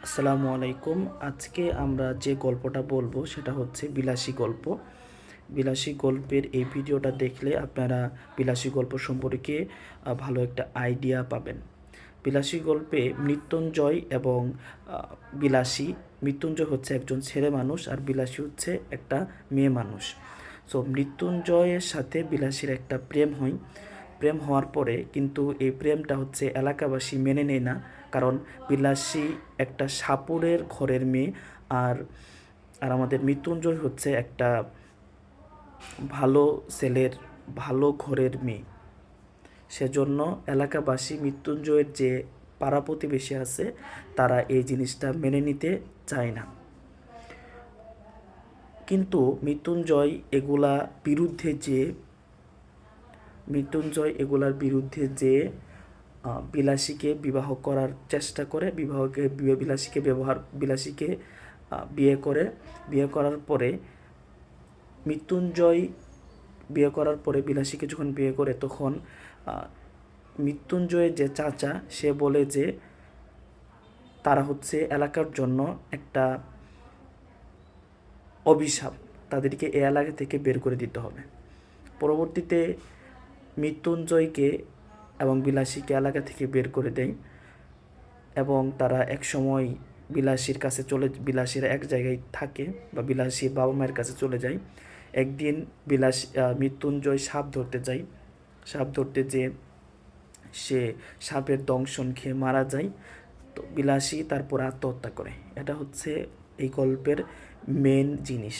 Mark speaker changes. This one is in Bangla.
Speaker 1: আসসালামু আলাইকুম। আজকে আমরা যে গল্পটা বলবো সেটা হচ্ছে বিলাসী গল্প। বিলাসী গল্পের এই ভিডিওটা দেখলে আপনারা বিলাসী গল্প সম্পর্কে ভালো একটা আইডিয়া পাবেন। বিলাসী গল্পে মৃত্যুঞ্জয় এবং বিলাসী, মৃত্যুঞ্জয় হচ্ছে একজন ছেলে মানুষ আর বিলাসী হচ্ছে একটা মেয়ে মানুষ। সো মৃত্যুঞ্জয়ের সাথে বিলাসীর একটা প্রেম হয়। প্রেম হওয়ার পরে কিন্তু এই প্রেমটা হচ্ছে এলাকাবাসী মেনে নেয় না, কারণ বিলাসী একটা সাপুড়ের ঘরের মেয়ে, আর আর আমাদের মৃত্যুঞ্জয় হচ্ছে একটা ভালো ছেলের ভালো ঘরের মেয়ে। সেজন্য এলাকাবাসী মৃত্যুঞ্জয়ের যে পাড়া প্রতিবেশী আছে তারা এই জিনিসটা মেনে নিতে চায় না। কিন্তু মৃত্যুঞ্জয় এগুলার বিরুদ্ধে যে বিলাসীকে বিবাহ করার চেষ্টা করে, বিলাসীকে বিয়ে করে। বিয়ে করার পরে মৃত্যুঞ্জয় বিয়ে করার পরে বিলাসীকে যখন বিয়ে করে তখন মৃত্যুঞ্জয়ের যে চাচা সে বলে যে তারা হচ্ছে এলাকার জন্য একটা অভিশাপ, তাদেরকে এ এলাকা থেকে বের করে দিতে হবে। পরবর্তীতে মৃত্যুঞ্জয়কে এবং বিলাসীকে এলাকা থেকে বের করে দেয় এবং তারা এক সময় বিলাসীর এক জায়গায় থাকে বা বিলাসীর বাবা মায়ের কাছে চলে যায়। একদিন মৃত্যুঞ্জয় সাপ ধরতে যায়। সাপ ধরতে যেয়ে সে সাপের দংশন খেয়ে মারা যায়। তো বিলাসী তারপর আত্মহত্যা করে। এটা হচ্ছে এই গল্পের মেন জিনিস।